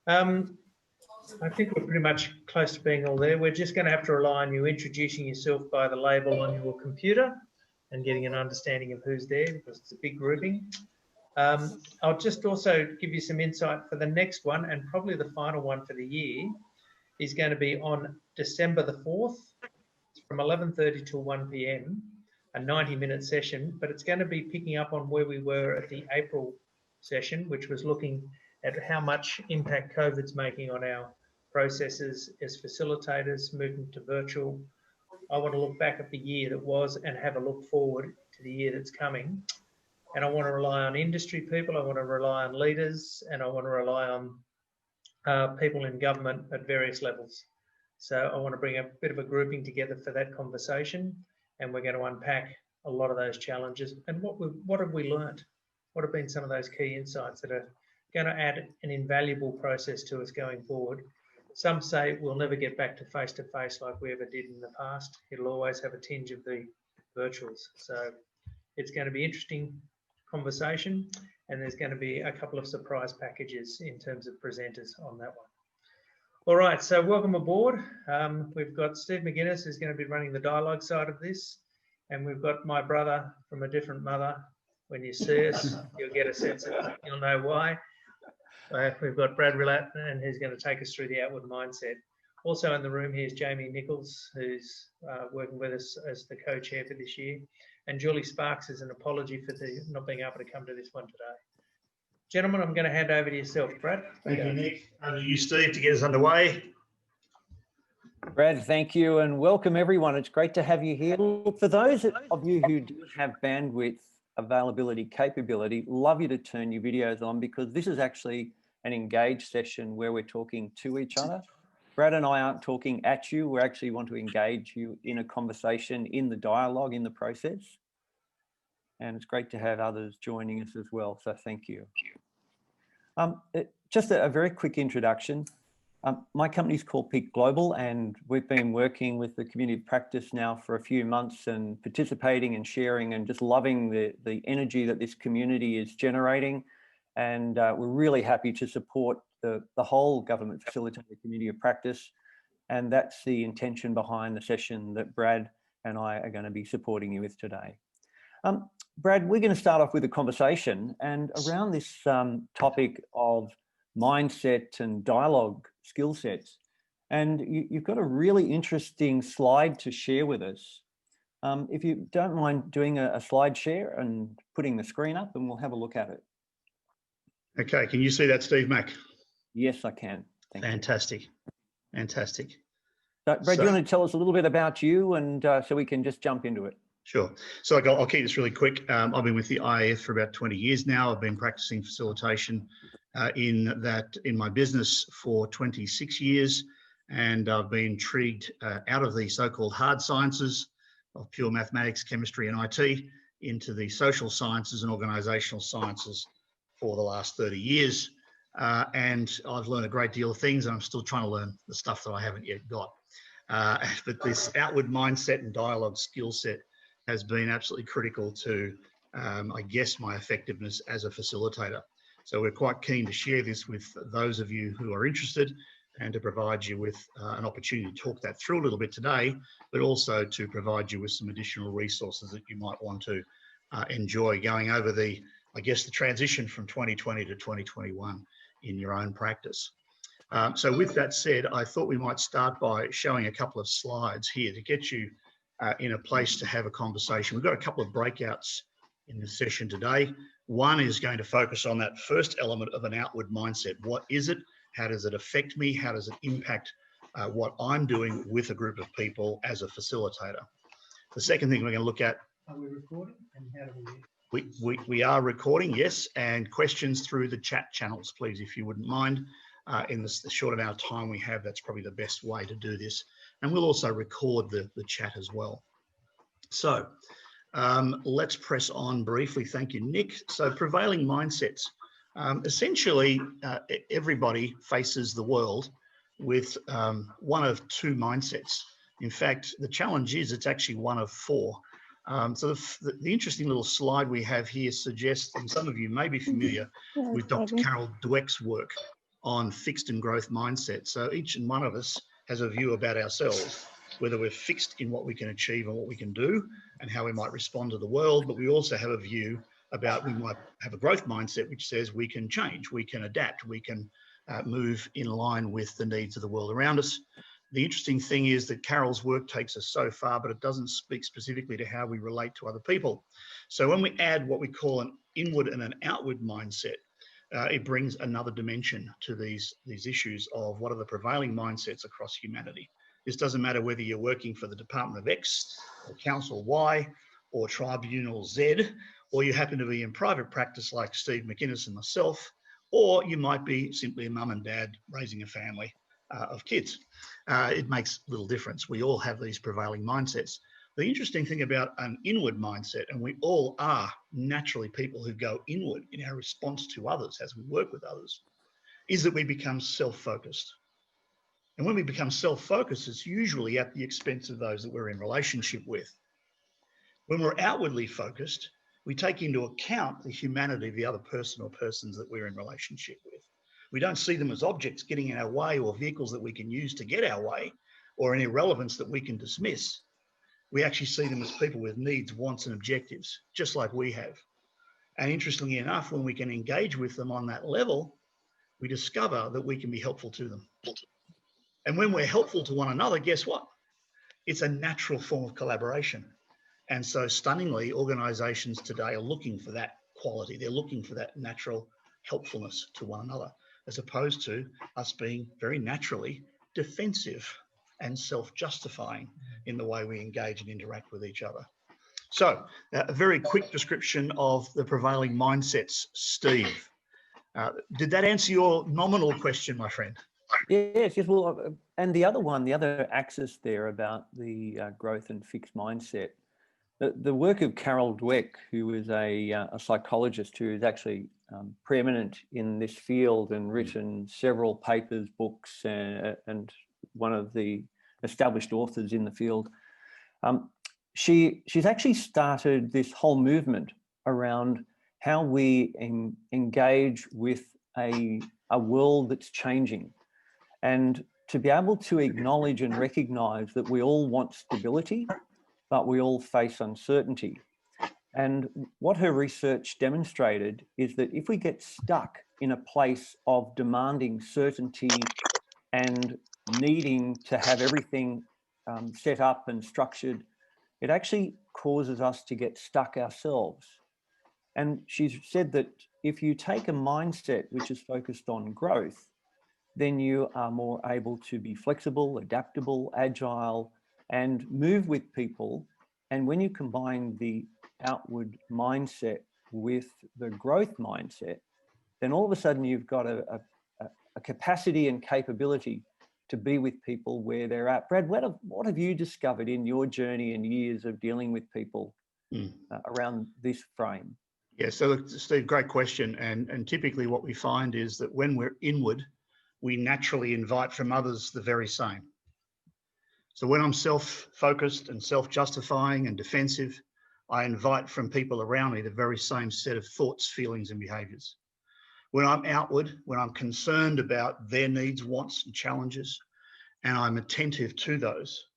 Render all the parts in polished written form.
I think we're pretty much close to being all there. We're just going to have to rely on you introducing yourself by the label on your computer and getting an understanding of who's there, because it's a big grouping. I'll just also give you some insight for the next one, and probably the final one for the year is going to be on December the 4th from 11:30 till 1 p.m, a 90-minute session, but it's going to be picking up on where we were at the April session, which was looking at how much impact COVID's making on our processes as facilitators, moving to virtual. I want to look back at the year that was and have a look forward to the year that's coming. And I want to rely on industry people, I want to rely on leaders, and I want to rely on people in government at various levels. So I want to bring a bit of a grouping together for that conversation, and we're going to unpack a lot of those challenges. And what have we learned? What have been some of those key insights that are going to add an invaluable process to us going forward? Some say we'll never get back to face-to-face like we ever did in the past. It'll always have a tinge of the virtuals. So it's going to be interesting conversation, and there's going to be a couple of surprise packages in terms of presenters on that one. All right, so welcome aboard. We've got Steve McGuinness, who's going to be running the dialogue side of this, and we've got my brother from a different mother. When you see us, you'll get a sense of, you'll know why. We've got Brad Rillat, and he's going to take us through the outward mindset. Also in the room here is Jamie Nichols, who's working with us as the co-chair for this year. And Julie Sparks is an apology for not being able to come to this one today. Gentlemen, I'm going to hand over to yourself, Brad. Thank you, Nick. Over to you, Steve, to get us underway. Brad, thank you, and welcome everyone. It's great to have you here. For those of you who do have bandwidth, availability, capability, love you to turn your videos on, because this is actually an engaged session where we're talking to each other. Brad and I aren't talking at you. We actually want to engage you in a conversation, in the dialogue, in the process. And it's great to have others joining us as well. So thank you. Just a very quick introduction. My company is called Peak Global, and we've been working with the community of practice now for a few months and participating and sharing and just loving the energy that this community is generating. And we're really happy to support the whole government facilitator community of practice. And that's the intention behind the session that Brad and I are going to be supporting you with today. Brad, we're going to start off with a conversation and around this topic of mindset and dialogue skill sets. And you've got a really interesting slide to share with us. If you don't mind doing a slide share and putting the screen up, and we'll have a look at it. Okay, can you see that, Steve Mack? Yes, I can. Fantastic. Fantastic. So, Brad, do you want to tell us a little bit about you, and so we can just jump into it? Sure. So I'll keep this really quick. I've been with the IAF for about 20 years now. I've been practicing facilitation in my business for 26 years, and I've been intrigued out of the so-called hard sciences of pure mathematics, chemistry, and IT into the social sciences and organisational sciences for the last 30 years. And I've learned a great deal of things, and I'm still trying to learn the stuff that I haven't yet got. But this outward mindset and dialogue skill set has been absolutely critical to, I guess, my effectiveness as a facilitator. So we're quite keen to share this with those of you who are interested, and to provide you with an opportunity to talk that through a little bit today, but also to provide you with some additional resources that you might want to enjoy going over the transition from 2020 to 2021 in your own practice. So with that said, I thought we might start by showing a couple of slides here to get you in a place to have a conversation. We've got a couple of breakouts in this session today. One is going to focus on that first element of an outward mindset. What is it? How does it affect me? How does it impact what I'm doing with a group of people as a facilitator? The second thing we're going to look at. Are we recording? And how do we are recording, yes, and questions through the chat channels, please, if you wouldn't mind. In the short amount of time we have, that's probably the best way to do this. And we'll also record the chat as well. So let's press on briefly. Thank you, Nick. So prevailing mindsets. Essentially, everybody faces the world with one of two mindsets. In fact, the challenge is it's actually one of four. So the interesting little slide we have here suggests, and some of you may be familiar with Dr. Carol Dweck's work. on fixed and growth mindset. So each and one of us has a view about ourselves, whether we're fixed in what we can achieve and what we can do and how we might respond to the world, but we also have a view about, we might have a growth mindset which says we can change, we can adapt, we can move in line with the needs of the world around us. The interesting thing is that Carol's work takes us so far, but it doesn't speak specifically to how we relate to other people. So when we add what we call an inward and an outward mindset, it brings another dimension to these issues of what are the prevailing mindsets across humanity. This doesn't matter whether you're working for the Department of X, or Council Y, or Tribunal Z, or you happen to be in private practice like Steve McInnes and myself, or you might be simply a mum and dad raising a family of kids. It makes little difference. We all have these prevailing mindsets. The interesting thing about an inward mindset, and we all are naturally people who go inward in our response to others as we work with others, is that we become self-focused. And when we become self-focused, it's usually at the expense of those that we're in relationship with. When we're outwardly focused, we take into account the humanity of the other person or persons that we're in relationship with. We don't see them as objects getting in our way or vehicles that we can use to get our way or an irrelevance that we can dismiss. We actually see them as people with needs, wants, and objectives, just like we have. And interestingly enough, when we can engage with them on that level, we discover that we can be helpful to them. And when we're helpful to one another, guess what? It's a natural form of collaboration. And so stunningly, organizations today are looking for that quality. They're looking for that natural helpfulness to one another, as opposed to us being very naturally defensive and self-justifying in the way we engage and interact with each other. So a very quick description of the prevailing mindsets, Steve. Did that answer your nominal question, my friend? Yes, yes. Well, and the other axis there about the growth and fixed mindset, the work of Carol Dweck, who is a psychologist who is actually preeminent in this field and written several papers, books, and one of the established authors in the field. She's actually started this whole movement around how we engage with a world that's changing, and to be able to acknowledge and recognize that we all want stability, but we all face uncertainty. And what her research demonstrated is that if we get stuck in a place of demanding certainty and needing to have everything set up and structured, it actually causes us to get stuck ourselves. And she's said that if you take a mindset which is focused on growth, then you are more able to be flexible, adaptable, agile, and move with people. And when you combine the outward mindset with the growth mindset, then all of a sudden you've got a capacity and capability to be with people where they're at. Brad, what have you discovered in your journey and years of dealing with people around this frame? Yeah, so Steve, great question. And typically what we find is that when we're inward, we naturally invite from others the very same. So when I'm self-focused and self-justifying and defensive, I invite from people around me the very same set of thoughts, feelings, and behaviors. When I'm outward, when I'm concerned about their needs, wants, and challenges, and I'm attentive to those,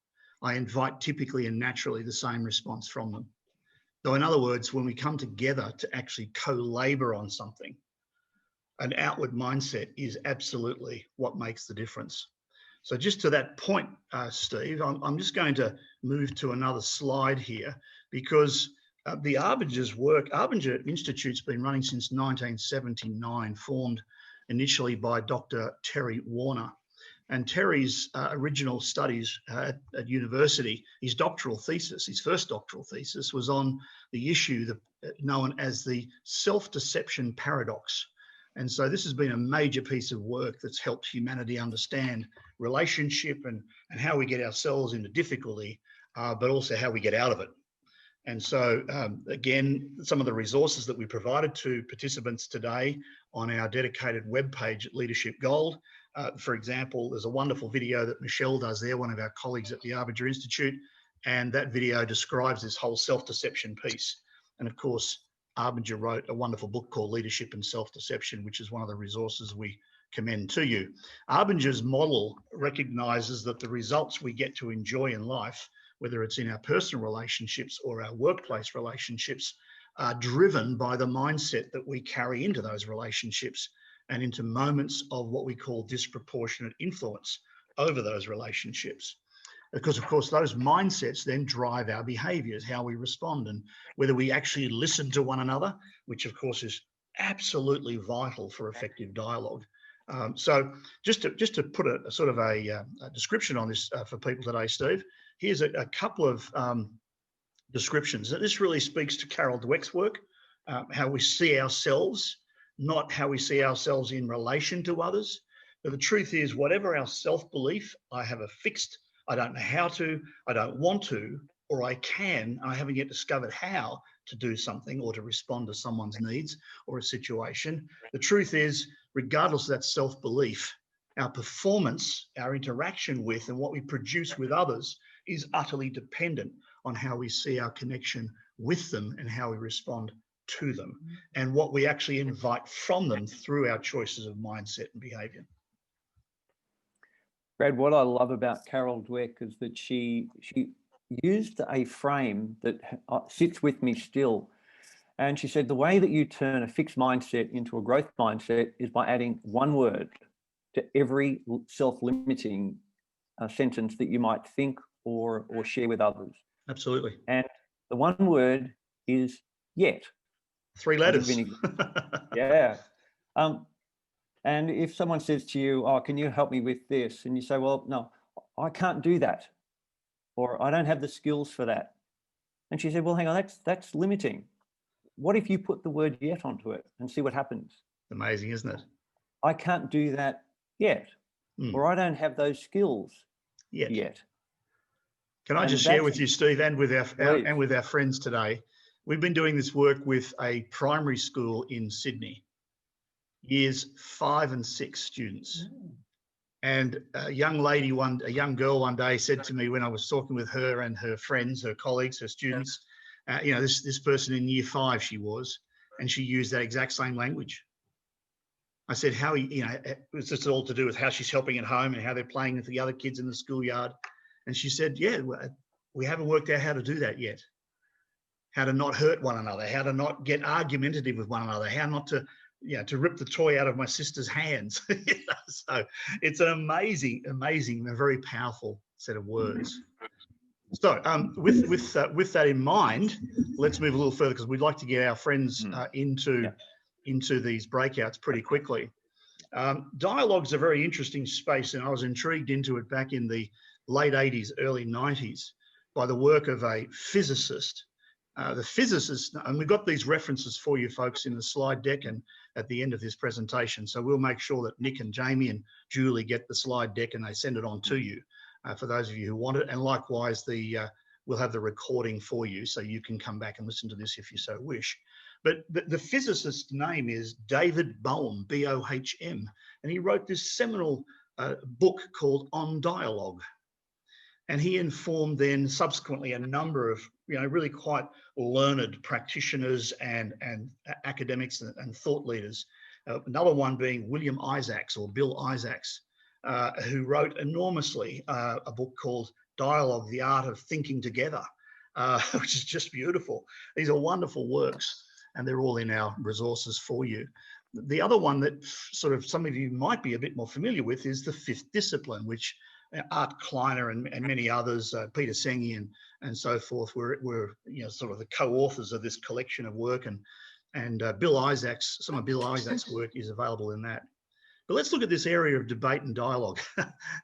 I invite typically and naturally the same response from them. So in other words, when we come together to actually co-labor on something, an outward mindset is absolutely what makes the difference. So just to that point, Steve, I'm just going to move to another slide here, because the Arbinger's work, Arbinger Institute's been running since 1979, formed initially by Dr. Terry Warner. And Terry's original studies at university, his doctoral thesis, his first doctoral thesis, was on the issue known as the self-deception paradox. And so this has been a major piece of work that's helped humanity understand relationship and how we get ourselves into difficulty, but also how we get out of it. And so, again, some of the resources that we provided to participants today on our dedicated webpage at Leadership Gold. For example, there's a wonderful video that Michelle does there, one of our colleagues at the Arbinger Institute, and that video describes this whole self-deception piece. And of course, Arbinger wrote a wonderful book called Leadership and Self-Deception, which is one of the resources we commend to you. Arbinger's model recognizes that the results we get to enjoy in life, whether it's in our personal relationships or our workplace relationships, are driven by the mindset that we carry into those relationships and into moments of what we call disproportionate influence over those relationships. Because, of course, those mindsets then drive our behaviors, how we respond, and whether we actually listen to one another, which, of course, is absolutely vital for effective dialogue. So just to put a sort of a description on this for people today, Steve, here's a couple of descriptions. This really speaks to Carol Dweck's work, how we see ourselves, not how we see ourselves in relation to others. But the truth is, whatever our self-belief, I have a fixed, I don't know how to, I don't want to, or I can, I haven't yet discovered how to do something or to respond to someone's needs or a situation. The truth is, regardless of that self-belief, our performance, our interaction with, and what we produce with others is utterly dependent on how we see our connection with them and how we respond to them, and what we actually invite from them through our choices of mindset and behavior. Brad, what I love about Carol Dweck is that she used a frame that sits with me still. And she said, the way that you turn a fixed mindset into a growth mindset is by adding one word to every self-limiting sentence that you might think or share with others. Absolutely. And the one word is yet. 3 letters. Yeah. And if someone says to you, oh, can you help me with this? And you say, well, no, I can't do that. Or I don't have the skills for that. And she said, well, hang on, that's limiting. What if you put the word yet onto it and see what happens? Amazing, isn't it? I can't do that yet. Or I don't have those skills yet. Can I just share with you, Steve, and with our friends today? We've been doing this work with a primary school in Sydney, years 5 and 6 students. And a young girl one day said to me when I was talking with her and her friends, her colleagues, her students, you know, this person in year 5 she was, and she used that exact same language. I said, how, you know, it was just all to do with how she's helping at home and how they're playing with the other kids in the schoolyard. And she said, yeah, we haven't worked out how to do that yet. How to not hurt one another, how to not get argumentative with one another, how not to, you know, to rip the toy out of my sister's hands. So it's an amazing, and a very powerful set of words. So with that in mind, let's move a little further because we'd like to get our friends into these breakouts pretty quickly. Dialogue's a very interesting space, and I was intrigued into it back in the late 80s, early 90s by the work of a physicist. The physicist, and we've got these references for you folks in the slide deck and at the end of this presentation. So we'll make sure that Nick and Jamie and Julie get the slide deck and they send it on to you for those of you who want it. And likewise, we'll have the recording for you so you can come back and listen to this if you so wish. But the physicist's name is David Bohm, B-O-H-M, and he wrote this seminal book called On Dialogue. And he informed then subsequently a number of, you know, really quite learned practitioners and academics and thought leaders. Another one being William Isaacs or Bill Isaacs, who wrote enormously a book called Dialogue, the Art of Thinking Together, which is just beautiful. These are wonderful works and they're all in our resources for you. The other one that sort of some of you might be a bit more familiar with is the Fifth Discipline, which Art Kleiner and many others, Peter Senge and so forth, were you know, sort of the co-authors of this collection of work, and Bill Isaacs, some of Bill Isaacs' work is available in that. But let's look at this area of debate and dialogue.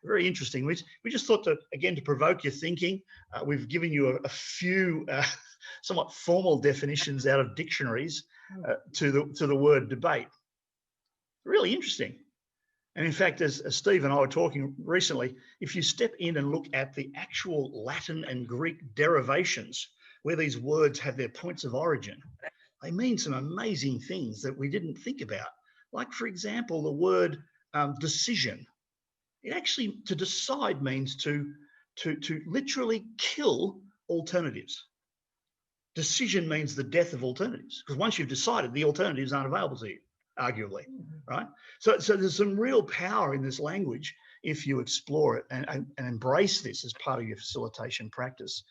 Very interesting. We just thought to provoke your thinking. We've given you a few somewhat formal definitions out of dictionaries to the word debate. Really interesting. And in fact, as Steve and I were talking recently, if you step in and look at the actual Latin and Greek derivations, where these words have their points of origin, they mean some amazing things that we didn't think about. Like, for example, the word decision. It actually, to decide means to literally kill alternatives. Decision means the death of alternatives, because once you've decided, the alternatives aren't available to you. arguably, right? So there's some real power in this language if you explore it and embrace this as part of your facilitation practice.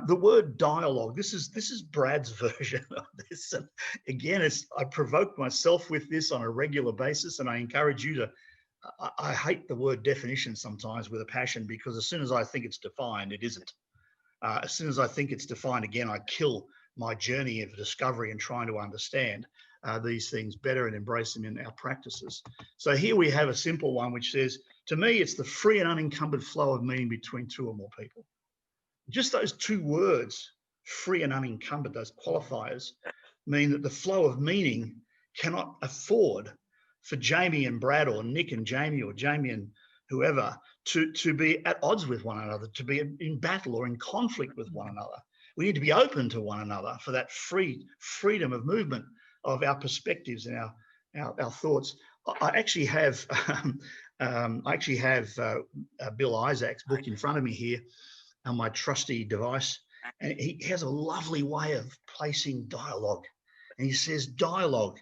The word dialogue, this is Brad's version of this. And again, I provoke myself with this on a regular basis, and I encourage you to, I hate the word definition sometimes with a passion, because as soon as I think it's defined, it isn't. As soon as I think it's defined, again, I kill my journey of discovery and trying to understand these things better and embrace them in our practices. So here we have a simple one which says, to me, it's the free and unencumbered flow of meaning between two or more people. Just those two words, free and unencumbered, those qualifiers, mean that the flow of meaning cannot afford for Jamie and Brad, or Nick and Jamie, or Jamie and whoever, to be at odds with one another, to be in battle or in conflict with one another. We need to be open to one another for that freedom of movement of our perspectives and our thoughts. I actually have Bill Isaac's book in front of me here on my trusty device, and he has a lovely way of placing dialogue. And he says, dialogue,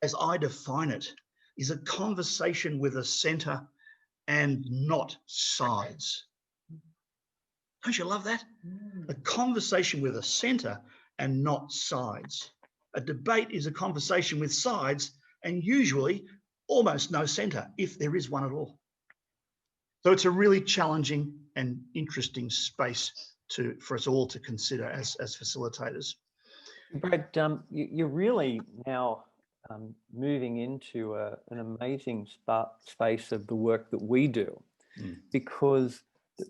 as I define it, is a conversation with a center and not sides. Don't you love that? A conversation with a center and not sides. A debate is a conversation with sides and usually almost no center, if there is one at all. So it's a really challenging and interesting space for us all to consider as facilitators. Brad, you're really now moving into an amazing space of the work that we do, because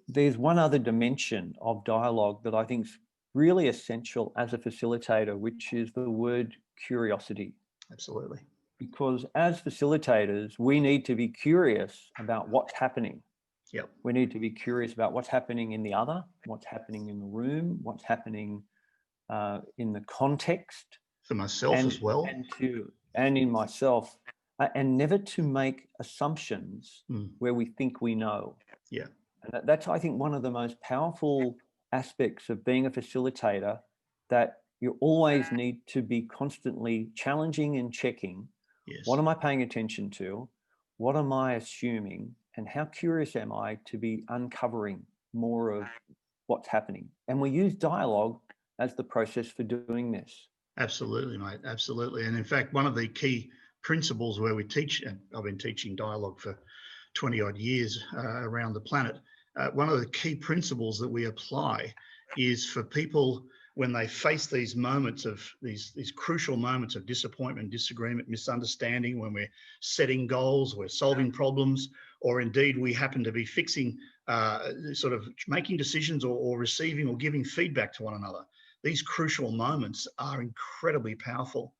there's one other dimension of dialogue that I think is really essential as a facilitator, which is the word curiosity. Absolutely. Because as facilitators, we need to be curious about what's happening. Yep. We need to be curious about what's happening in the other, what's happening in the room, what's happening in the context. For myself as well. And in myself, and never to make assumptions where we think we know. Yeah. And that's, I think, one of the most powerful aspects of being a facilitator, that you always need to be constantly challenging and checking. Yes. What am I paying attention to? What am I assuming? And how curious am I to be uncovering more of what's happening? And we use dialogue as the process for doing this. Absolutely, mate. Absolutely. And in fact, one of the key principles where we teach, and I've been teaching dialogue for 20 odd years around the planet, one of the key principles that we apply is for people, when they face these moments of these crucial moments of disappointment, disagreement, misunderstanding, when we're setting goals, we're solving problems, or indeed we happen to be fixing, sort of making decisions or receiving or giving feedback to one another. These crucial moments are incredibly powerful.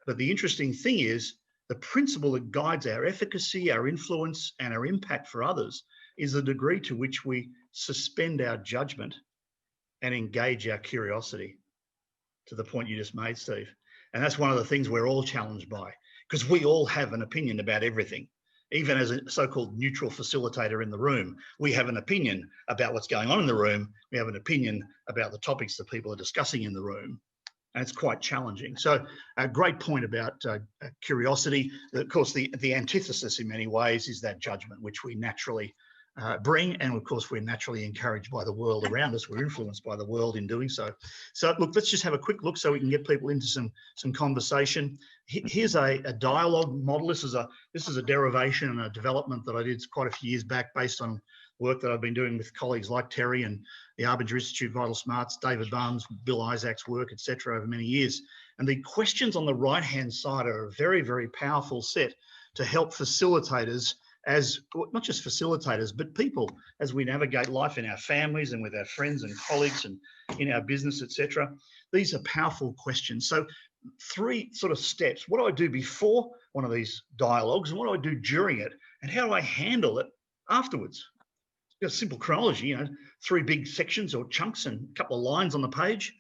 But the interesting thing is, the principle that guides our efficacy, our influence, and our impact for others is the degree to which we suspend our judgment and engage our curiosity, to the point you just made, Steve. And that's one of the things we're all challenged by, because we all have an opinion about everything. Even as a so-called neutral facilitator in the room, we have an opinion about what's going on in the room. We have an opinion about the topics that people are discussing in the room. And it's quite challenging. So a great point about curiosity. Of course, the antithesis in many ways is that judgment, which we naturally bring. And of course, we're naturally encouraged by the world around us. We're influenced by the world in doing so. So look, let's just have a quick look so we can get people into some conversation. Here's a dialogue model. This is a derivation and a development that I did quite a few years back, based on work that I've been doing with colleagues like Terry and the Arbinger Institute, Vital Smarts, David Barnes, Bill Isaac's work, etc., over many years. And the questions on the right-hand side are a very, very powerful set to help facilitators, as not just facilitators, but people, as we navigate life in our families and with our friends and colleagues and in our business, etc. These are powerful questions. So 3 sort of steps. What do I do before one of these dialogues, and what do I do during it, and how do I handle it afterwards? It's a simple chronology, 3 big sections or chunks and a couple of lines on the page.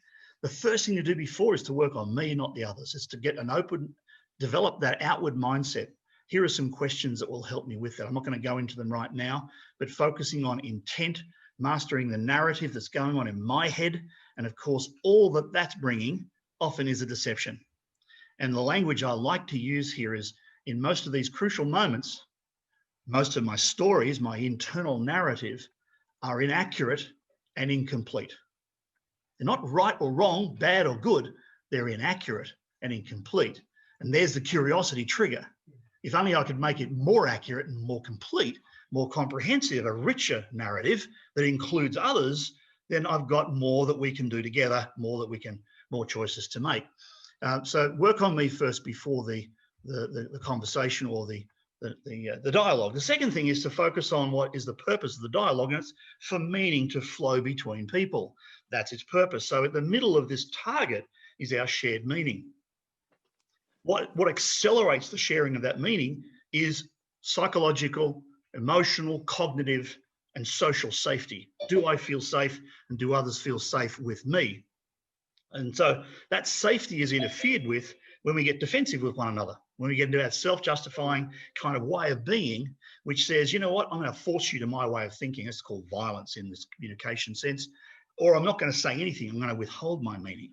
The first thing to do before is to work on me, not the others. It's to get an open, develop that outward mindset. Here are some questions that will help me with that. I'm not going to go into them right now, but focusing on intent, mastering the narrative that's going on in my head. And of course, all that that's bringing often is a deception. And the language I like to use here is in most of these crucial moments, most of my stories, my internal narrative, are inaccurate and incomplete. They're not right or wrong, bad or good. They're inaccurate and incomplete. And there's the curiosity trigger. If only I could make it more accurate and more complete, more comprehensive, a richer narrative that includes others, then I've got more that we can do together, more choices to make. So work on me first before the conversation or the dialogue. The second thing is to focus on what is the purpose of the dialogue, and it's for meaning to flow between people. That's its purpose. So at the middle of this target is our shared meaning. What accelerates the sharing of that meaning is psychological, emotional, cognitive, and social safety. Do I feel safe, and do others feel safe with me? And so that safety is interfered with when we get defensive with one another, when we get into that self-justifying kind of way of being, which says, you know what, I'm going to force you to my way of thinking. It's called violence in this communication sense. Or I'm not going to say anything. I'm going to withhold my meaning,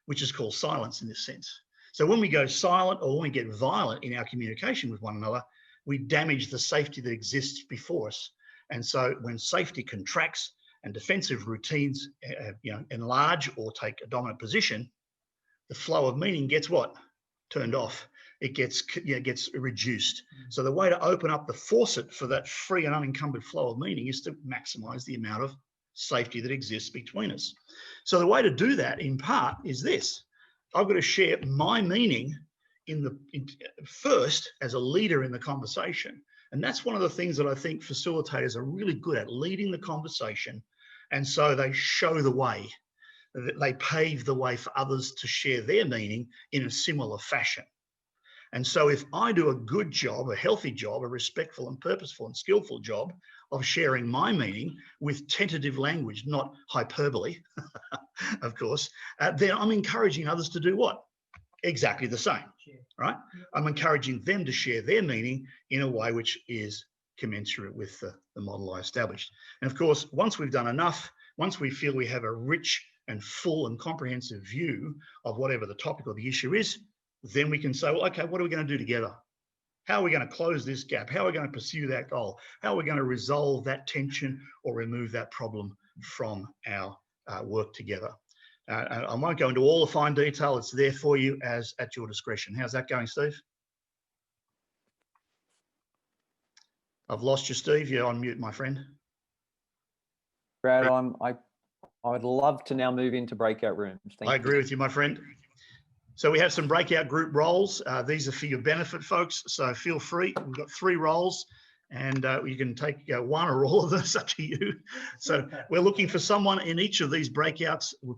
which is called silence in this sense. So when we go silent or when we get violent in our communication with one another, we damage the safety that exists before us. And so when safety contracts and defensive routines enlarge or take a dominant position, the flow of meaning gets what? Turned off. It gets reduced. So the way to open up the faucet for that free and unencumbered flow of meaning is to maximize the amount of safety that exists between us. So the way to do that in part is this. I've got to share my meaning first as a leader in the conversation. And that's one of the things that I think facilitators are really good at, leading the conversation. And so they show the way. They pave the way for others to share their meaning in a similar fashion. And so if I do a good job, a healthy job, a respectful and purposeful and skillful job of sharing my meaning with tentative language, not hyperbole, of course, then I'm encouraging others to do what? Exactly the same, right? I'm encouraging them to share their meaning in a way which is commensurate with the model I established. And of course, once we've done enough, once we feel we have a rich and full and comprehensive view of whatever the topic or the issue is, then we can say, well, okay, what are we going to do together? How are we going to close this gap? How are we going to pursue that goal? How are we going to resolve that tension or remove that problem from our work together? I won't go into all the fine detail. It's there for you as at your discretion. How's that going, Steve? I've lost you, Steve. You're on mute, my friend. Brad, I would love to now move into breakout rooms. Thank you. I agree with you, my friend. So we have some breakout group roles. These are for your benefit, folks. So feel free. We've got 3 roles, and you can take one or all of them. It's up to you. So we're looking for someone in each of these breakouts. We've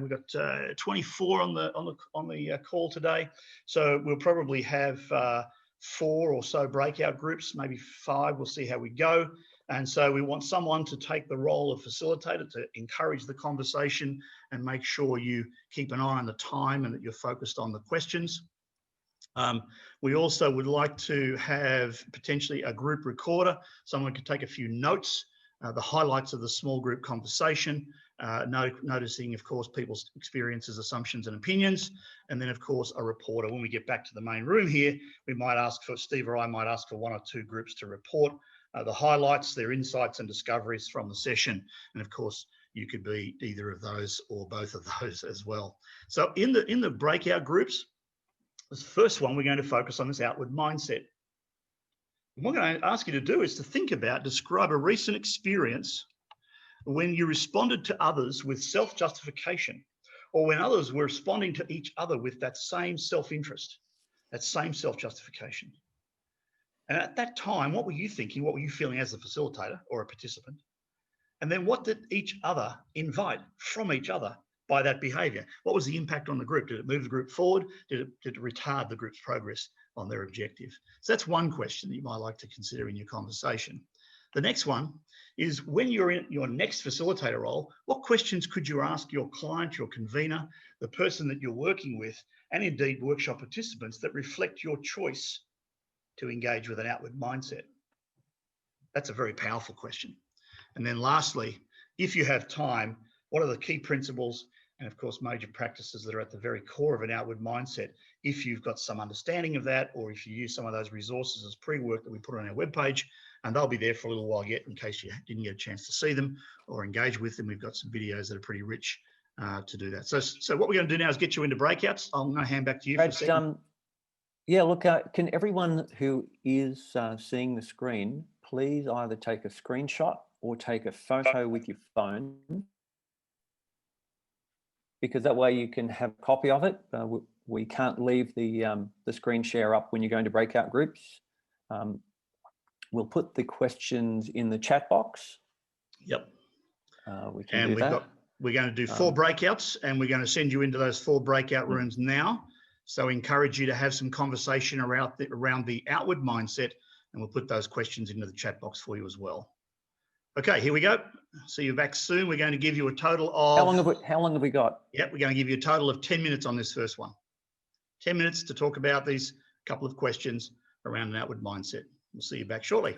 got 24 on the call today. So we'll probably have 4 or so breakout groups, maybe 5. We'll see how we go. And so we want someone to take the role of facilitator to encourage the conversation and make sure you keep an eye on the time and that you're focused on the questions. We also would like to have potentially a group recorder. Someone could take a few notes, the highlights of the small group conversation, noticing, of course, people's experiences, assumptions, and opinions. And then, of course, a reporter. When we get back to the main room here, we might ask for, Steve or I might ask for 1 or 2 groups to report the highlights, their insights and discoveries from the session. And of course, you could be either of those or both of those as well. So in the breakout groups, this first one, we're going to focus on this outward mindset. And what I'm going to ask you to do is to describe a recent experience when you responded to others with self-justification, or when others were responding to each other with that same self-interest, that same self-justification. And at that time, what were you thinking? What were you feeling as a facilitator or a participant? And then what did each other invite from each other by that behavior? What was the impact on the group? Did it move the group forward? Did it retard the group's progress on their objective? So that's one question that you might like to consider in your conversation. The next one is, when you're in your next facilitator role, what questions could you ask your client, your convener, the person that you're working with, and indeed workshop participants that reflect your choice to engage with an outward mindset? That's a very powerful question. And then lastly, if you have time, what are the key principles and of course, major practices that are at the very core of an outward mindset. If you've got some understanding of that, or if you use some of those resources as pre-work that we put on our webpage, and they'll be there for a little while yet in case you didn't get a chance to see them or engage with them. We've got some videos that are pretty rich to do that. So what we're going to do now is get you into breakouts. I'm going to hand back to you for a second. Yeah, look, can everyone who is seeing the screen, please either take a screenshot or take a photo with your phone, because that way you can have a copy of it. We can't leave the screen share up when you're going to breakout groups. We'll put the questions in the chat box. Yep. We can do that. We're going to do 4 breakouts, and we're going to send you into those 4 breakout rooms now. So encourage you to have some conversation around the outward mindset, and we'll put those questions into the chat box for you as well. Okay, here we go. See you back soon. We're going to give you a total of... How long have we got? Yep, we're going to give you a total of 10 minutes on this first one. 10 minutes to talk about these couple of questions around an outward mindset. We'll see you back shortly.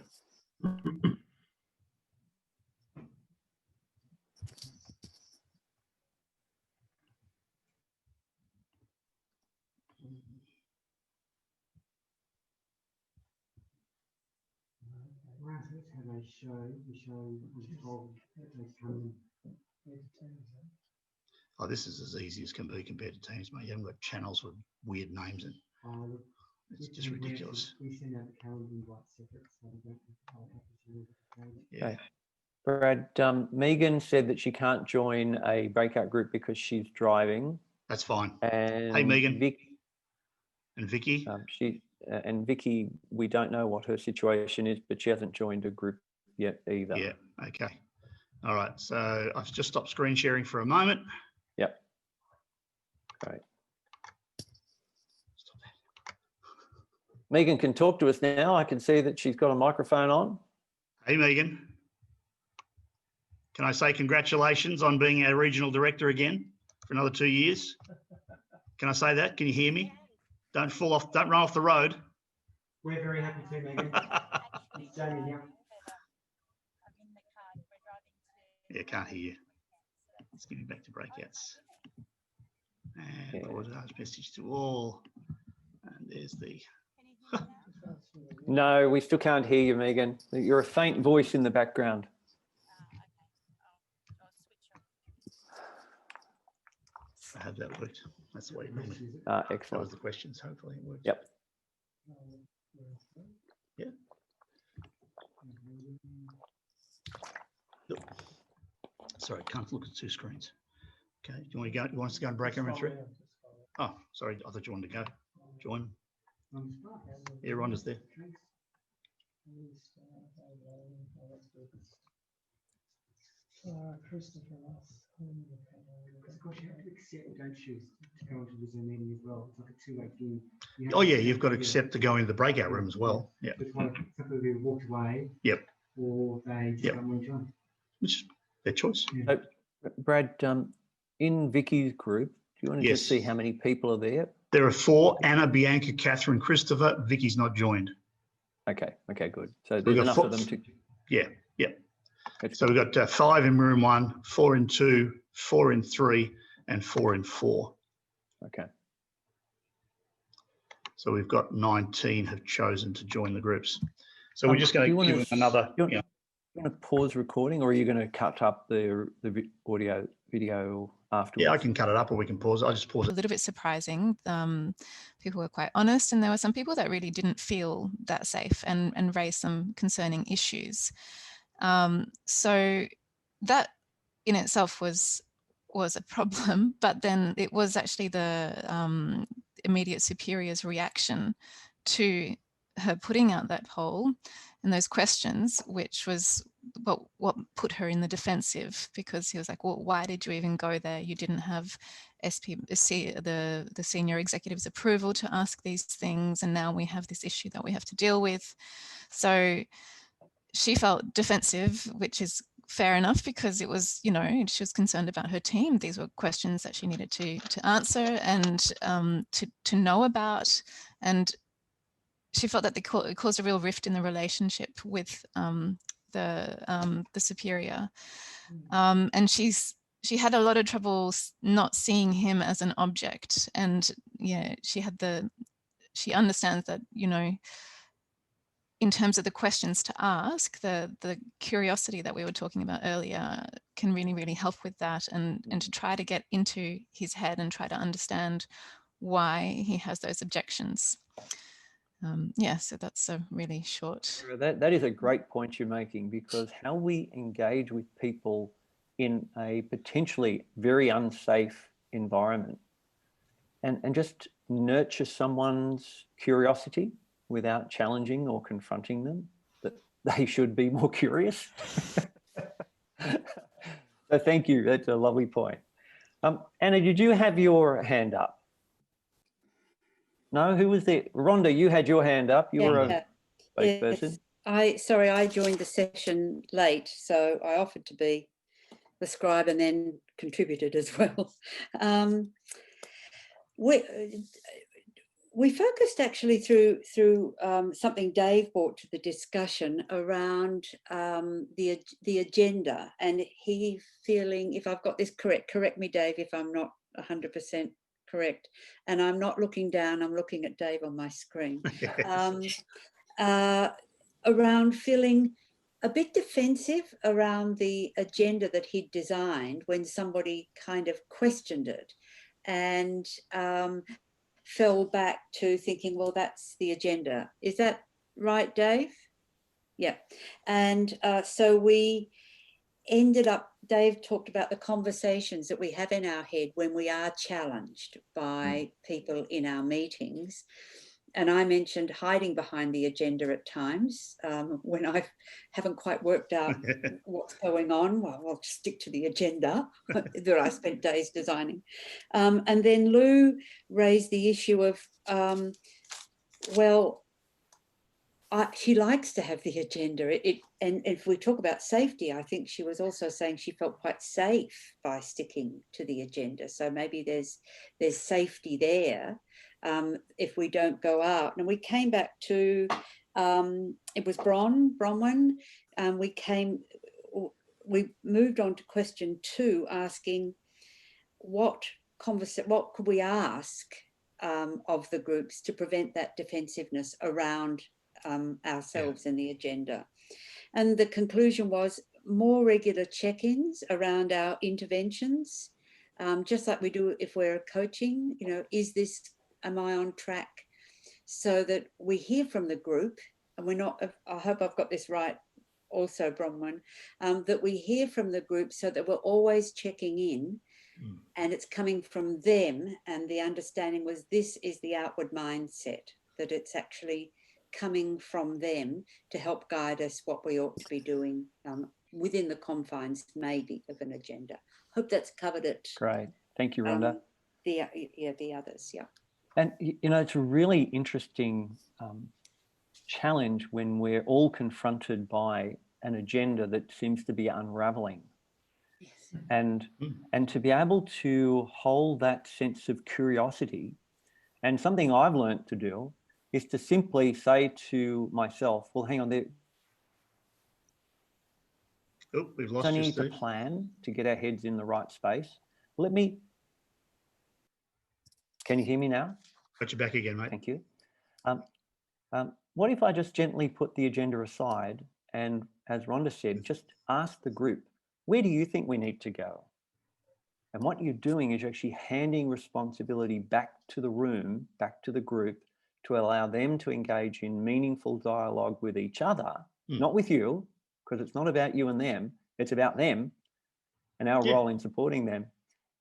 Oh, this is as easy as can be compared to Teams, mate. You haven't got channels with weird names in. It's just ridiculous. Yeah. Okay. Brad, Megan said that she can't join a breakout group because she's driving. That's fine. And hey, Megan. Vicky. And Vicky? And Vicky, we don't know what her situation is, but she hasn't joined a group yet either. Yeah, okay. All right, so I've just stopped screen sharing for a moment. Yep. Great. Megan can talk to us now. I can see that she's got a microphone on. Hey, Megan. Can I say congratulations on being our regional director again for another 2 years? Can I say that? Can you hear me? Don't fall off, don't run off the road. We're very happy to, Megan. It's Jamie here. Yeah, can't hear you. Let's get you back to breakouts. And apologize, message to all. And there's the... No, we still can't hear you, Megan. You're a faint voice in the background. I have that worked. That's the way it normally. Excellent. That was the questions. Hopefully it works. Yep. Yeah. Look. Sorry, can't look at 2 screens. Okay. Do you want to go? You want us to go and break room 3? Oh, sorry. I thought you wanted to go. Join. Yeah, Rhonda's there. Christopher Ross. Of course, you have to accept, don't you, to go into the Zoom meeting as well. It's like a 2-way thing. Oh yeah, you've got to accept to go into the breakout room as well. Yeah. Some people who walked away. Yep. Or they just don't want to join. Which is their choice. Yeah. Brad, in Vicky's group, do you want to just see how many people are there? There are 4: Anna, Bianca, Catherine, Christopher. Vicky's not joined. Okay. Okay. Good. So there's enough of them to. Yeah. Yeah. So we've got 5 in room 1, 4 in 2, 4 in 3, and 4 in 4. Okay. So we've got 19 have chosen to join the groups. So we're just going to give another. You want to pause recording, or are you going to cut up the audio video afterwards? Yeah, I can cut it up, or we can pause it. I just pause it. A little bit surprising. People were quite honest, and there were some people that really didn't feel that safe and raised some concerning issues. So that in itself was a problem, but then it was actually the immediate superior's reaction to her putting out that poll and those questions, which was what put her in the defensive, because he was like, well, why did you even go there? You didn't have the senior executive's approval to ask these things, and now we have this issue that we have to deal with. So she felt defensive, which is fair enough, because it was, she was concerned about her team. These were questions that she needed to answer and to know about. And she felt that it caused a real rift in the relationship with the superior. And she had a lot of trouble not seeing him as an object. And yeah, she understands that, you know, in terms of the questions to ask, the curiosity that we were talking about earlier can really, really help with that, and to try to get into his head and try to understand why he has those objections. Yeah, so that's a really short. That is a great point you're making, because how we engage with people in a potentially very unsafe environment and just nurture someone's curiosity without challenging or confronting them that they should be more curious. So thank you. That's a lovely point. Anna, did you have your hand up? No, who was there? Rhonda, you had your hand up. You were a spokesperson. Sorry, I joined the session late, so I offered to be the scribe and then contributed as well. We focused actually through something Dave brought to the discussion around the agenda, and he feeling, if I've got this correct me, Dave, if I'm not 100% correct, and I'm not looking down, I'm looking at Dave on my screen. Around feeling a bit defensive around the agenda that he'd designed when somebody kind of questioned it, and fell back to thinking, well, that's the agenda. Is that right, Dave? Yeah. And so we ended up, Dave talked about the conversations that we have in our head when we are challenged by people in our meetings. And I mentioned hiding behind the agenda at times when I haven't quite worked out what's going on. Well, I'll stick to the agenda that I spent days designing. And then Lou raised the issue of, she likes to have the agenda. And if we talk about safety, I think she was also saying she felt quite safe by sticking to the agenda. So maybe there's safety there. If we don't go out. And we came back to, it was Bronwyn. We moved on to question 2, asking what could we ask of the groups to prevent that defensiveness around ourselves and the agenda. And the conclusion was more regular check-ins around our interventions, just like we do if we're coaching, you know, am I on track? So that we hear from the group, and we're not, I hope I've got this right also, Bronwyn, that we hear from the group so that we're always checking in and it's coming from them, and the understanding was this is the outward mindset, that it's actually coming from them to help guide us what we ought to be doing within the confines maybe of an agenda. Hope that's covered it. Great. Thank you, Rhonda. The others, yeah. And, you know, it's a really interesting challenge when we're all confronted by an agenda that seems to be unraveling. Yes. And to be able to hold that sense of curiosity, and something I've learned to do is to simply say to myself, well, hang on there. Oh, we've lost you. you, Need to Steve. plan to get our heads in the right space. Can you hear me now? Got you back again, mate. Thank you. What if I just gently put the agenda aside and, as Rhonda said, just ask the group, where do you think we need to go? And what you're doing is you're actually handing responsibility back to the room, back to the group, to allow them to engage in meaningful dialogue with each other, not with you, because it's not about you and them, it's about them and our role in supporting them.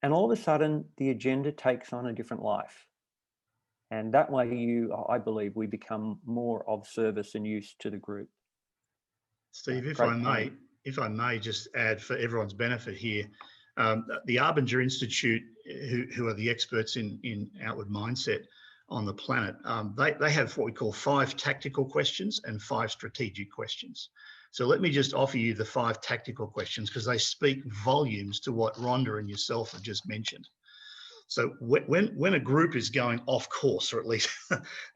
And all of a sudden, the agenda takes on a different life. And that way, I believe, we become more of service and use to the group. Steve, if I may just add for everyone's benefit here, the Arbinger Institute, who are the experts in outward mindset on the planet, they have what we call 5 tactical questions and 5 strategic questions. So let me just offer you the 5 tactical questions, because they speak volumes to what Rhonda and yourself have just mentioned. So when a group is going off course, or at least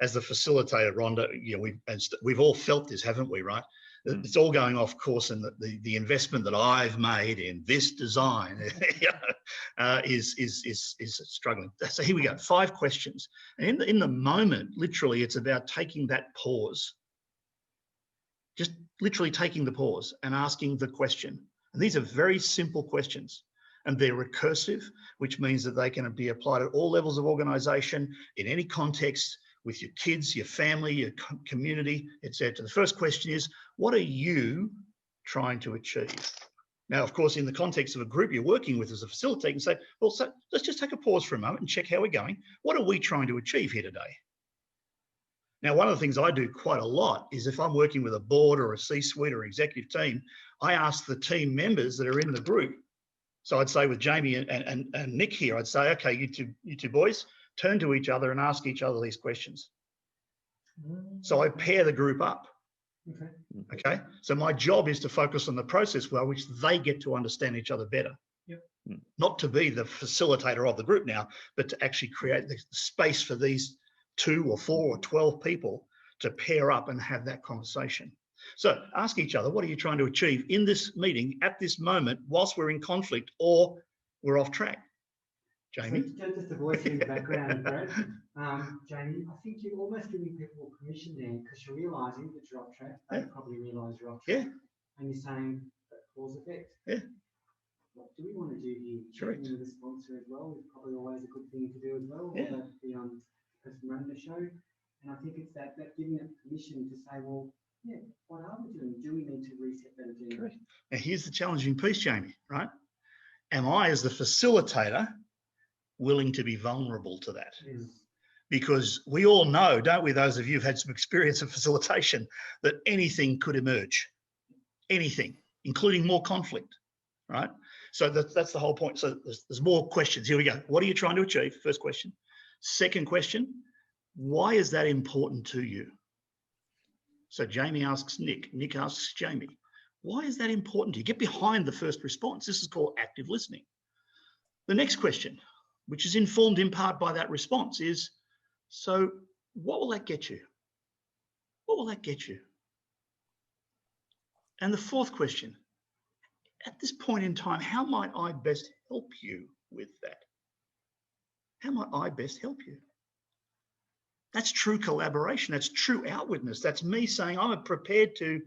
as the facilitator, Rhonda, you know, we've all felt this, haven't we, right? it's all going off course, and the investment that I've made in this design is struggling. So here we go, 5 questions. And in the moment, literally, it's about taking that pause, just literally taking the pause and asking the question. And these are very simple questions, and they're recursive, which means that they can be applied at all levels of organisation, in any context, with your kids, your family, your community, etc. The first question is, what are you trying to achieve? Now, of course, in the context of a group you're working with as a facilitator, you can say, well, so let's just take a pause for a moment and check how we're going. What are we trying to achieve here today? Now, one of the things I do quite a lot is if I'm working with a board or a C-suite or executive team, I ask the team members that are in the group. So I'd say with Jamie and Nick here, I'd say, okay, you two boys, turn to each other and ask each other these questions. So I pair the group up. Okay. So my job is to focus on the process by which they get to understand each other better. Yep. Not to be the facilitator of the group now, but to actually create the space for these 2 or 4 or 12 people to pair up and have that conversation. So ask each other, what are you trying to achieve in this meeting at this moment whilst we're in conflict or we're off track? Jamie? So just a voice in the background, Brad. Jamie, I think you're almost giving people permission there because you're realising that you're off track. They probably realise you're off track. Yeah. And you're saying that cause effect. Yeah. What do we want to do here? Checking in with the sponsor as well is probably always a good thing to do as well. Yeah. Beyond the person running the show. And I think it's that giving it permission to say, well, yeah, what are we doing? Do we need to reset that agenda? Correct. Now here's the challenging piece, Jamie, right? Am I, as the facilitator, willing to be vulnerable to that? Yes. Because we all know, don't we, those of you who've had some experience of facilitation, that anything could emerge, anything, including more conflict, right? So that's the whole point. So there's more questions. Here we go. What are you trying to achieve? First question. Second question, why is that important to you? So Jamie asks Nick, Nick asks Jamie, why is that important to you? Get behind the first response. This is called active listening. The next question, which is informed in part by that response, is, so what will that get you? What will that get you? And the fourth question, at this point in time, how might I best help you with that? How might I best help you? That's true collaboration. That's true outwardness. That's me saying I'm prepared to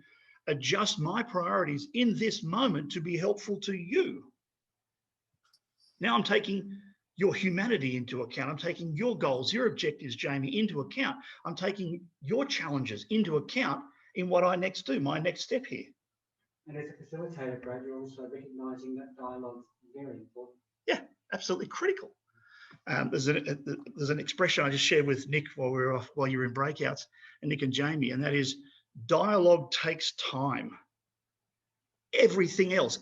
adjust my priorities in this moment to be helpful to you. Now I'm taking your humanity into account. I'm taking your goals, your objectives, Jamie, into account. I'm taking your challenges into account in what I next do, my next step here. And as a facilitator, Brad, you're also recognising that dialogue is very important. Yeah, absolutely critical. There's an expression I just shared with Nick while you were in breakouts, and Nick and Jamie, and that is, dialogue takes time. Everything else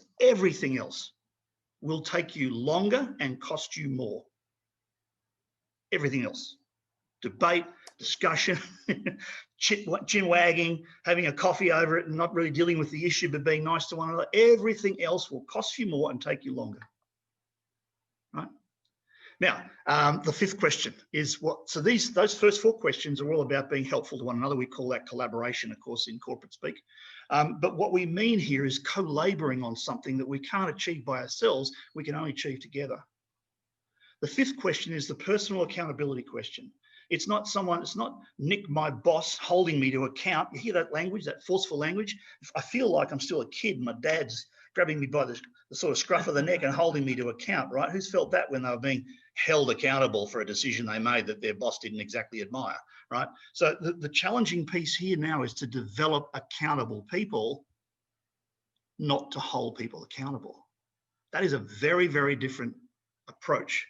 will take you longer and cost you more. Everything else. Debate, discussion, chin wagging, having a coffee over it and not really dealing with the issue but being nice to one another. Everything else will cost you more and take you longer. Right? Now, the fifth question is what? So those first 4 questions are all about being helpful to one another. We call that collaboration, of course, in corporate speak. But what we mean here is co-laboring on something that we can't achieve by ourselves. We can only achieve together. The fifth question is the personal accountability question. It's not Nick, my boss, holding me to account. You hear that language, that forceful language? I feel like I'm still a kid. My dad's grabbing me by the sort of scruff of the neck and holding me to account, right? Who's felt that when they were being held accountable for a decision they made that their boss didn't exactly admire, right? So the challenging piece here now is to develop accountable people, not to hold people accountable. That is a very, very different approach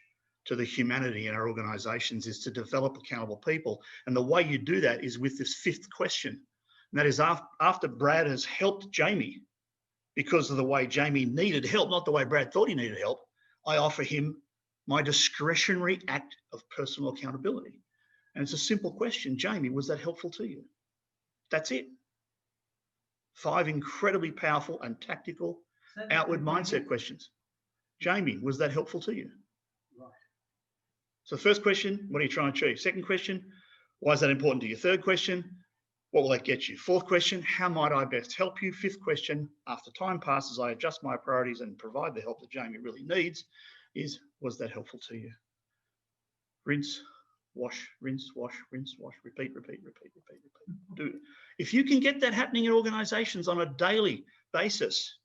to the humanity in our organizations, is to develop accountable people. And the way you do that is with this fifth question. And that is after Brad has helped Jamie, because of the way Jamie needed help, not the way Brad thought he needed help, I offer him my discretionary act of personal accountability. And it's a simple question. Jamie, was that helpful to you? That's it. 5 incredibly powerful and tactical outward mindset questions. Jamie, was that helpful to you? Right. So first question, what are you trying to achieve? Second question, why is that important to you? Third question, What will that get you? Fourth question, how might I best help you? Fifth question, after time passes, I adjust my priorities and provide the help that Jamie really needs, is, was that helpful to you? Rinse, wash, rinse, wash, rinse, wash, repeat, repeat, repeat, repeat, repeat. Do it. If you can get that happening in organizations on a daily basis,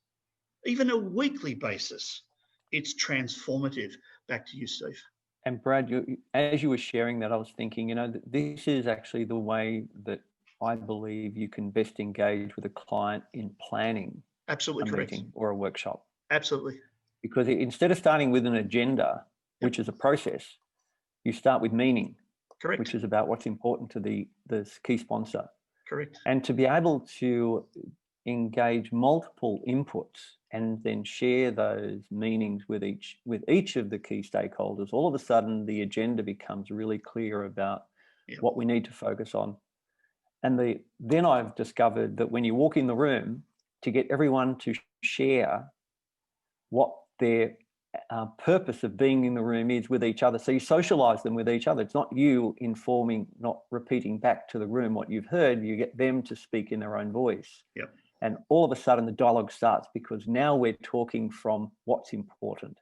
even a weekly basis, it's transformative. Back to you, Steve. And Brad, as you were sharing that, I was thinking, you know, this is actually the way that I believe you can best engage with a client in planning Absolutely a correct. meeting or a workshop. Absolutely. Because instead of starting with an agenda, which is a process, you start with meaning, Correct. which is about what's important to the key sponsor. Correct. And to be able to engage multiple inputs and then share those meanings with each of the key stakeholders, all of a sudden the agenda becomes really clear about what we need to focus on. And then I've discovered that when you walk in the room, to get everyone to share what their purpose of being in the room is with each other. So you socialize them with each other. It's not you informing, not repeating back to the room what you've heard. You get them to speak in their own voice. Yep. And all of a sudden the dialogue starts, because now we're talking from what's important.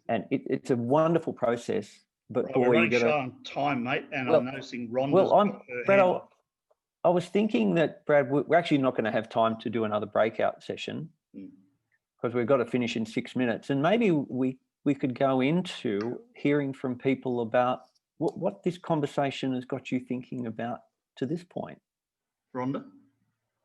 And it's a wonderful process. But right, boy, we're running you short on time, mate. And well, I'm noticing Rhonda's well, Brad, I was thinking that, Brad, we're actually not going to have time to do another breakout session because we've got to finish in 6 minutes. And maybe we could go into hearing from people about what this conversation has got you thinking about to this point. Rhonda?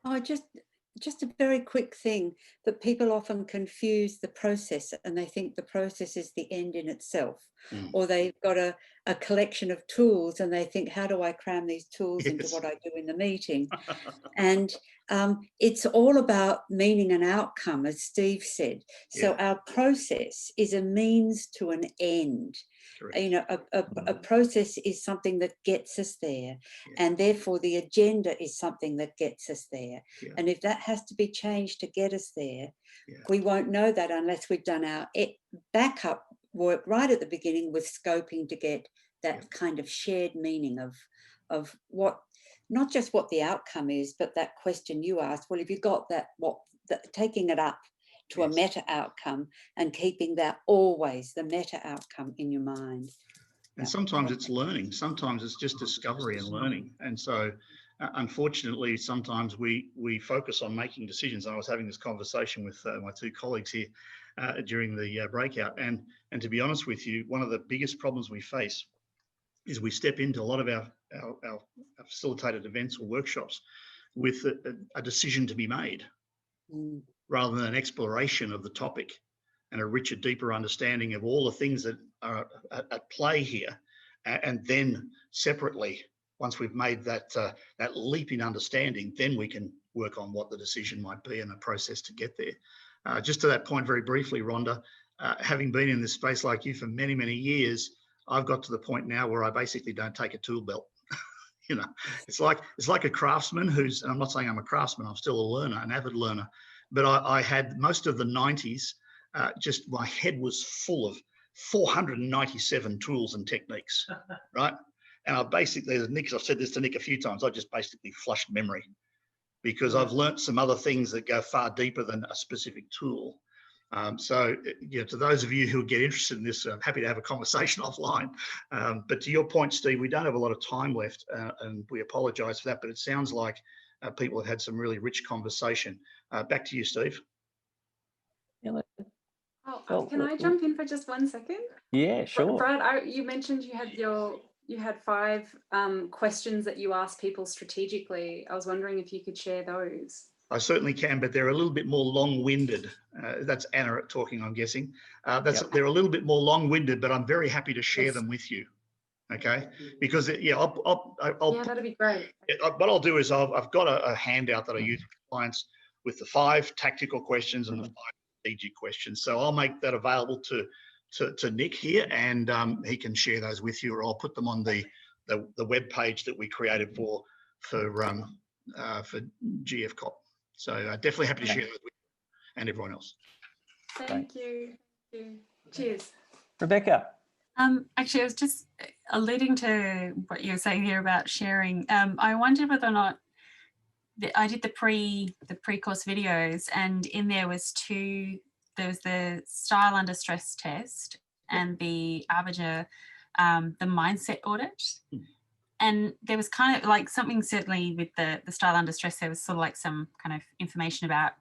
Oh, just a very quick thing, that people often confuse the process and they think the process is the end in itself, or they've got a collection of tools and they think, how do I cram these tools into what I do in the meeting? And it's all about meaning and outcome, as Steve said. So our process is a means to an end. Correct. You know, a process is something that gets us there, and therefore the agenda is something that gets us there. And if that has to be changed to get us there, we won't know that unless we've done our backup work right at the beginning with scoping to get that kind of shared meaning of what, not just what the outcome is, but that question you asked, well, if you got that, taking it up to a meta outcome and keeping that always the meta outcome in your mind. And sometimes it's learning, sometimes it's just discovery and learning. And so unfortunately, sometimes we focus on making decisions. I was having this conversation with my two colleagues here during the breakout. And to be honest with you, one of the biggest problems we face is we step into a lot of our facilitated events or workshops with a decision to be made rather than an exploration of the topic and a richer, deeper understanding of all the things that are at play here. And then separately, once we've made that leap in understanding, then we can work on what the decision might be and the process to get there. Just to that point very briefly, Rhonda, having been in this space like you for many, many years, I've got to the point now where I basically don't take a tool belt. You know, it's like a craftsman who's, and I'm not saying I'm a craftsman, I'm still a learner, an avid learner, but I had most of the 90s, just my head was full of 497 tools and techniques, right? And I basically, as Nick, I've said this to Nick a few times, I just basically flushed memory because I've learnt some other things that go far deeper than a specific tool. So, to those of you who get interested in this, I'm happy to have a conversation offline. But to your point, Steve, we don't have a lot of time left, and we apologise for that. But it sounds like people have had some really rich conversation. Back to you, Steve. Can I jump in for just 1 second? Yeah, sure. Brad, you mentioned you had 5 questions that you asked people strategically. I was wondering if you could share those. I certainly can, but they're a little bit more long-winded. That's Anna talking, I'm guessing. They're a little bit more long-winded, but I'm very happy to share them with you. Okay, because that'd be great. What I'll do is I've got a handout that I use for clients with the 5 tactical questions and the 5 strategic questions. So I'll make that available to Nick here, and he can share those with you, or I'll put them on the web page that we created for GFCoP. So definitely happy to share those with you and everyone else. Thank you. Cheers. Rebecca. Actually, I was just alluding to what you were saying here about sharing. I wondered whether or not I did the pre-course videos, and in there was the style under stress test and the Arbiter, the mindset audit. And there was kind of like something, certainly with the style under stress, there was sort of like some kind of information about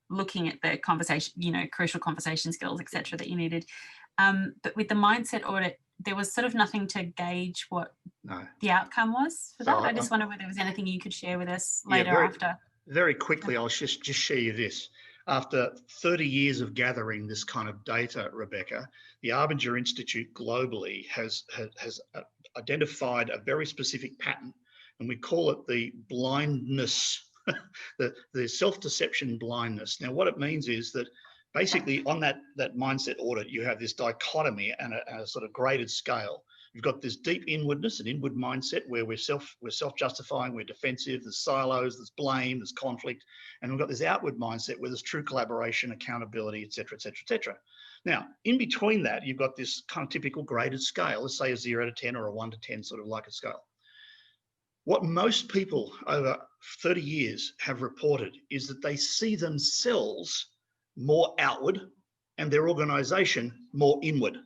looking at the conversation, you know, crucial conversation skills, etc., that you needed. But with the mindset audit, there was sort of nothing to gauge what the outcome was for that. I just wonder whether there was anything you could share with us later after. Very quickly, I'll just share you this. After 30 years of gathering this kind of data, Rebecca, the Arbiter Institute globally has identified a very specific pattern, and we call it the blindness, the self-deception blindness. Now, what it means is that basically on that mindset audit, you have this dichotomy and a sort of graded scale. You've got this deep inwardness, an inward mindset where we're self-justifying, we're defensive, there's silos, there's blame, there's conflict, and we've got this outward mindset where there's true collaboration, accountability, etc., etc., etc. Now, in between that, you've got this kind of typical graded scale, let's say a 0 to 10 or a 1 to 10, sort of like a scale. What most people over 30 years have reported is that they see themselves more outward and their organisation more inward.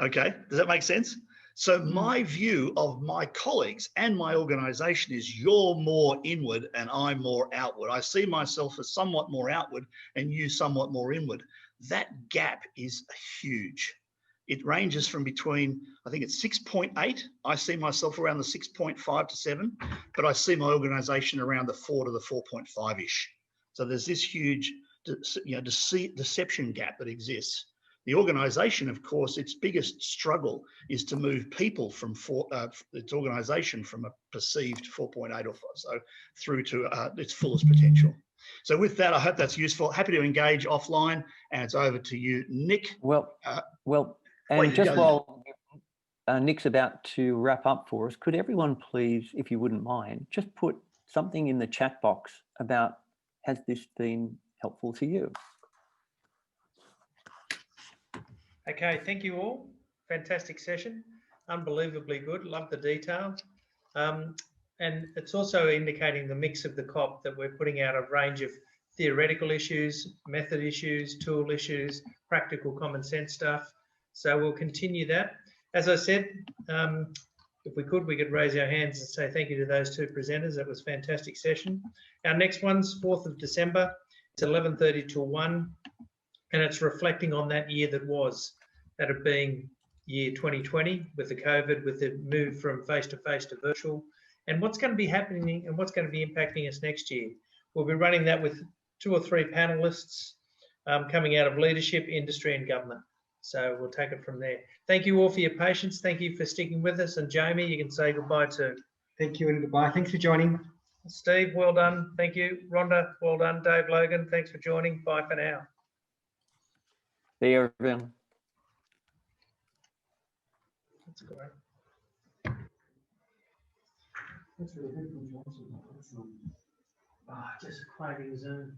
Okay, does that make sense? So my view of my colleagues and my organisation is you're more inward and I'm more outward. I see myself as somewhat more outward and you somewhat more inward. That gap is huge. It ranges from between, I think it's 6.8. I see myself around the 6.5 to 7, but I see my organisation around the 4 to the 4.5-ish. So there's this huge, deception gap that exists. The organisation, of course, its biggest struggle is to move people from its organisation from a perceived 4.8 or 5, so through to its fullest potential. So with that, I hope that's useful. Happy to engage offline, and it's over to you, Nick. And just while Nick's about to wrap up for us, could everyone please, if you wouldn't mind, just put something in the chat box about, has this been helpful to you? Okay, thank you all. Fantastic session, unbelievably good. Love the detail. And it's also indicating the mix of the COP that we're putting out a range of theoretical issues, method issues, tool issues, practical common sense stuff. So we'll continue that. As I said, if we could raise our hands and say thank you to those two presenters. That was a fantastic session. Our next one's 4th of December. It's 11:30 till 1. And it's reflecting on that year that was, that of being year 2020 with the COVID, with the move from face-to-face to virtual, and what's going to be happening and what's going to be impacting us next year. We'll be running that with 2 or 3 panelists coming out of leadership, industry and government. So we'll take it from there. Thank you all for your patience. Thank you for sticking with us. And Jamie, you can say goodbye too. Thank you and goodbye. Thanks for joining. Steve, well done. Thank you. Rhonda, well done. Dave Logan, thanks for joining. Bye for now. See you, everyone. That's great. That's really good. Just craving Zoom.